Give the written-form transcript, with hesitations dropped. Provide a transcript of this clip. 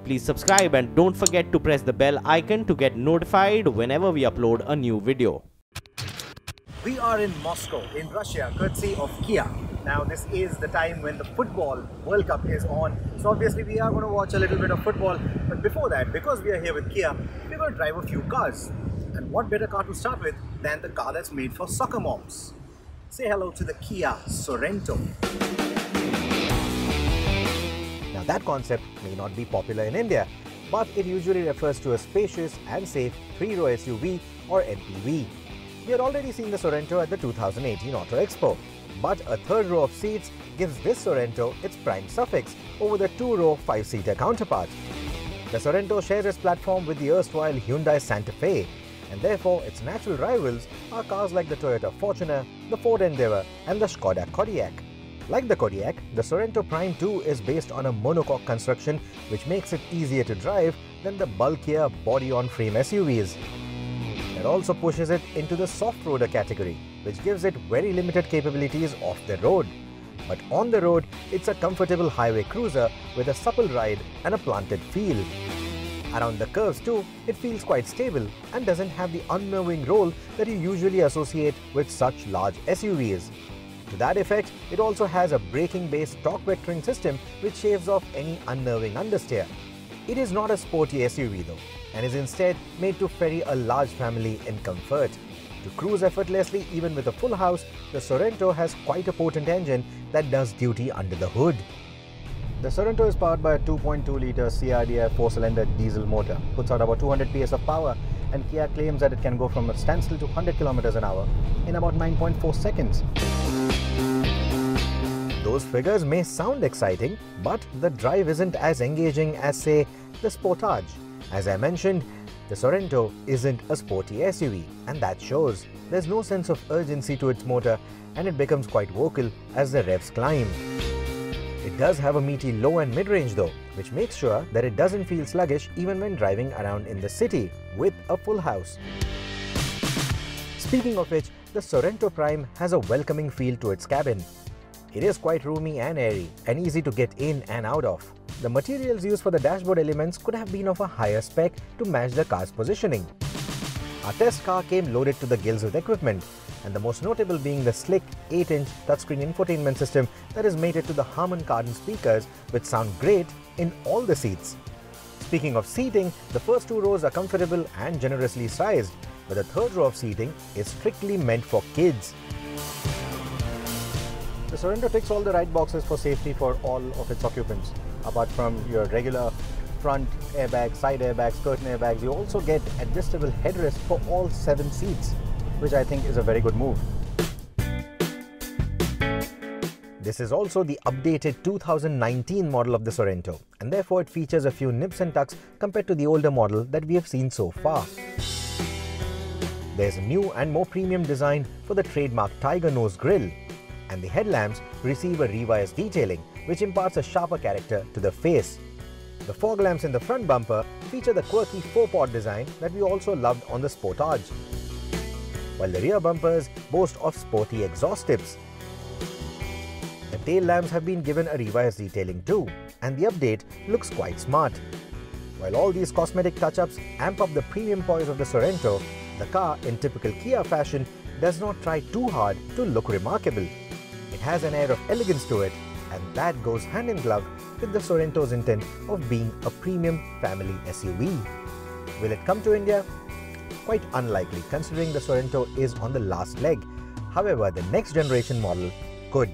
Please subscribe and don't forget to press the bell icon to get notified whenever we upload a new video. We are in Moscow, in Russia, courtesy of Kia. Now this is the time when the football World Cup is on. So obviously we are going to watch a little bit of football. But before that, because we are here with Kia, we're going to drive a few cars. And what better car to start with than the car that's made for soccer moms? Say hello to the Kia Sorento. Now that concept may not be popular in India, but it usually refers to a spacious and safe 3-row SUV or MPV. We had already seen the Sorento at the 2018 Auto Expo, but a third row of seats gives this Sorento its prime suffix over the 2-row 5-seater counterpart. The Sorento shares its platform with the erstwhile Hyundai Santa Fe, and therefore its natural rivals are cars like the Toyota Fortuner, the Ford Endeavour and the Skoda Kodiaq. Like the Kodiaq, the Sorento Prime 2 is based on a monocoque construction which makes it easier to drive than the bulkier body-on-frame SUVs. It also pushes it into the soft-roader category, which gives it very limited capabilities off the road. But on the road, it's a comfortable highway cruiser with a supple ride and a planted feel. Around the curves too, it feels quite stable and doesn't have the unnerving roll that you usually associate with such large SUVs. To that effect, it also has a braking-based torque vectoring system which shaves off any unnerving understeer. It is not a sporty SUV though, and is instead made to ferry a large family in comfort. To cruise effortlessly even with a full house, the Sorento has quite a potent engine that does duty under the hood. The Sorento is powered by a 2.2-litre CRDi 4-cylinder diesel motor, puts out about 200 PS of power, and Kia claims that it can go from a standstill to 100 km an hour in about 9.4 seconds. Those figures may sound exciting, but the drive isn't as engaging as, say, the Sportage. As I mentioned, the Sorento isn't a sporty SUV, and that shows. There's no sense of urgency to its motor, and it becomes quite vocal as the revs climb. It does have a meaty low and mid-range though, which makes sure that it doesn't feel sluggish even when driving around in the city with a full house. Speaking of which, the Sorento Prime has a welcoming feel to its cabin. It is quite roomy and airy and easy to get in and out of. The materials used for the dashboard elements could have been of a higher spec to match the car's positioning. Our test car came loaded to the gills with equipment, and the most notable being the slick 8-inch touchscreen infotainment system that is mated to the Harman Kardon speakers, which sound great in all the seats. Speaking of seating, the first 2 rows are comfortable and generously sized, but the third row of seating is strictly meant for kids. The Sorento ticks all the right boxes for safety for all of its occupants. Apart from your regular front airbags, side airbags, curtain airbags, you also get adjustable headrests for all 7 seats, which I think is a very good move. This is also the updated 2019 model of the Sorento, and therefore it features a few nips and tucks compared to the older model that we have seen so far. There's a new and more premium design for the trademark Tiger Nose grille, and the headlamps receive a revised detailing which imparts a sharper character to the face. The fog lamps in the front bumper feature the quirky 4-pod design that we also loved on the Sportage, while the rear bumpers boast of sporty exhaust tips. The tail lamps have been given a revised detailing too, and the update looks quite smart. While all these cosmetic touch-ups amp up the premium poise of the Sorento, the car, in typical Kia fashion, does not try too hard to look remarkable. It has an air of elegance to it, and that goes hand in glove with the Sorento's intent of being a premium family SUV. Will it come to India? Quite unlikely, considering the Sorento is on the last leg. However, the next generation model could.